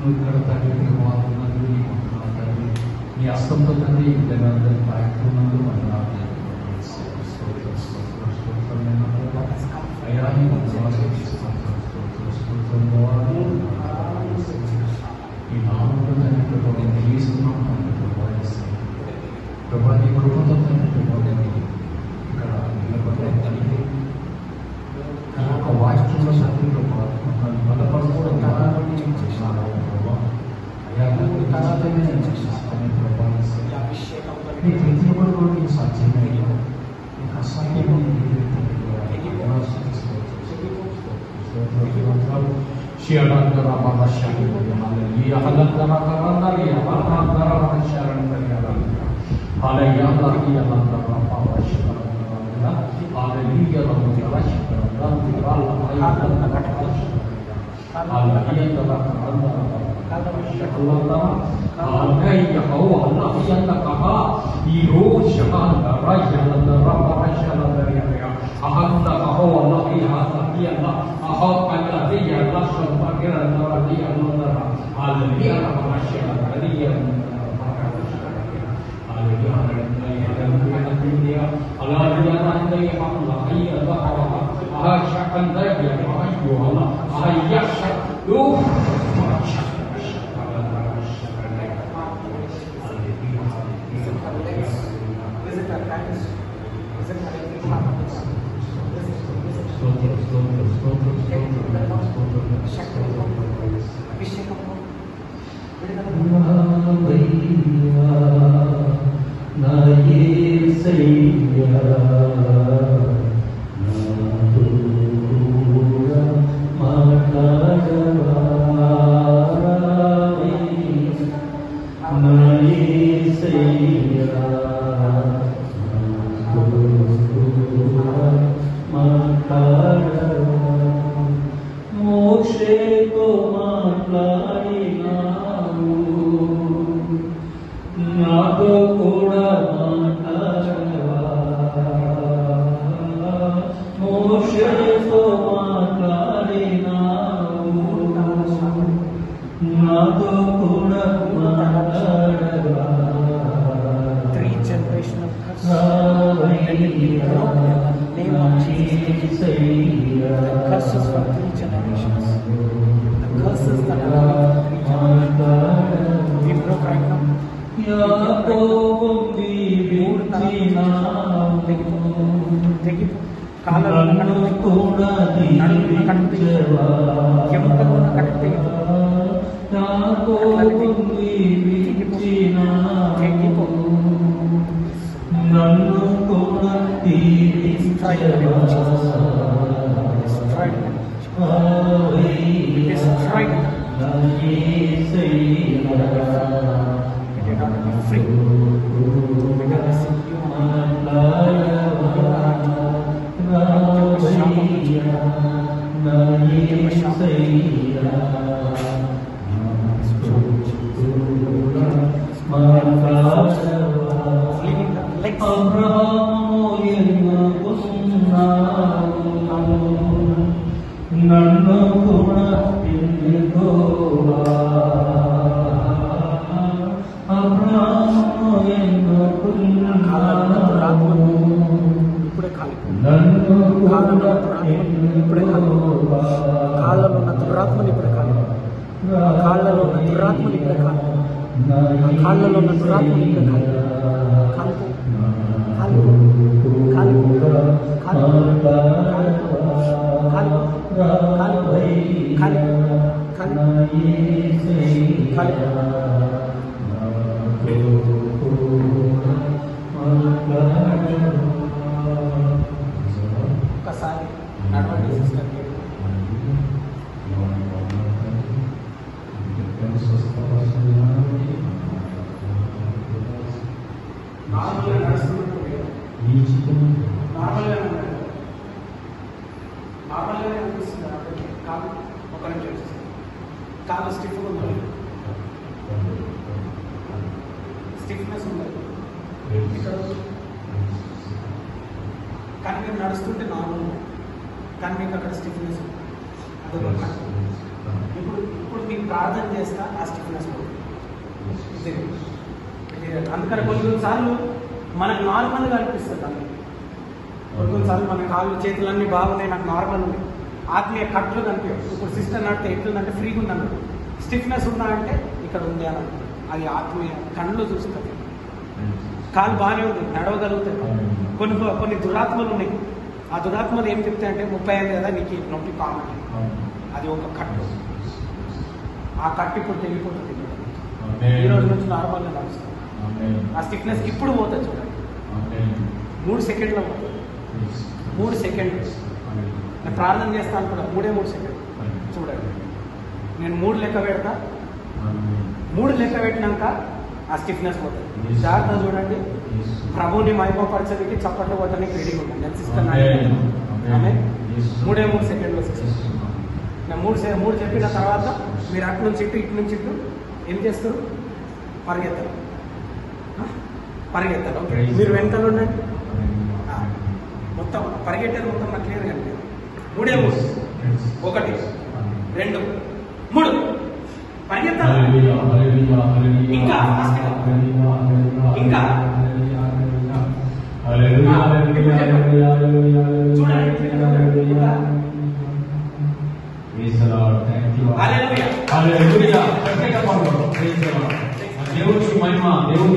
నువ్వు ఇక్కడ తండ్రి వాడుతున్నది తండ్రి నీ హస్తంతో తండ్రి ఈ జనాలందరినీ తాకుతున్నందుకు అయ్యా నీ నామంలో తండ్రి ప్రభావ నేను తెలియస్తున్నాను తండ్రి ప్రభావ నీ కృపతో తండ్రి ప్రభావ ఇక్కడ నిలబడ్డాను తండ్రి ఈ యొక్క వాక్యంలో తండ్రి ప్రభావ నన్ను బలపరచడం అయ్యా కళాతమైన ప్రభావం నీ ప్రతి ఒక్కరు నీకు సాధ్యమే నీకు అసాధ్యమైన కానీ మీరు నడుస్తుంటే నార్మల్, కానీ మీకు అక్కడ స్టిఫ్నెస్ ఇప్పుడు మీకు ప్రార్థన చేస్తా ఆ స్టిఫ్నెస్ పోతుంది. అందుకని కొన్ని సార్లు మనకు నార్మల్గా అనిపిస్తుంది అండి. కొన్నిసార్లు మన కాళ్ళు చేతులన్నీ బాగున్నాయి, నాకు నార్మల్ ఉంది, ఆత్మీయ కట్లు కనిపించవు. ఇప్పుడు సిస్టర్ నడితే ఎట్లుందంటే ఫ్రీగా ఉందన్నట్టు, స్టిఫ్నెస్ ఉందా అంటే ఇక్కడ ఉంది అని అంటారు. అది ఆత్మీయ కళ్ళు చూస్తుంది. కాలు బాగానే ఉంది, నడవగలుగుతాయి. కొన్ని దురాత్మలు ఉన్నాయి. ఆ దురాత్మలు ఏం చెప్తాయంటే 35 కదా నీకు నొప్పి కావాలి, అది ఒక కట్టు. ఆ కట్టు ఇప్పుడు తెగిపోతుంది. ఈ రోజు నుంచి నార్మల్గా నడుస్తుంది. ఆ స్టిఫ్నెస్ ఇప్పుడు పోతుంది. చూడండి 3 సెకండ్లో పోతుంది. 3 సెకండ్లు. నేను ప్రార్థన చేస్తాను కూడా 3 సెకండ్లు. చూడండి నేను 3 లెక్క పెడతా. 3 లెక్క పెట్టినాక ఆ స్టిఫ్నెస్ పోతుంది. జాగ్రత్త చూడండి. ప్రభుని మహిమపరచడానికి చప్పట్లు కొట్టడానికి రెడీగా ఉంటాను. నేను సిస్టర్ ఆమె 3 సెకండ్లు నేను 3 చెప్పిన తర్వాత మీరు అటు నుంచి ఇటు నుంచి ఇటు ఏం చేస్తారు? పరిగెత్తారు. ఓకే, మీరు వెనకాల ఉండండి. మొత్తం పరిగెట్టారు. మొత్తం నాకు క్లియర్గా అనిపించదు. 3 1 2 3 పరిగెత్తారు. ఇంకా ఇంకా చూడండి.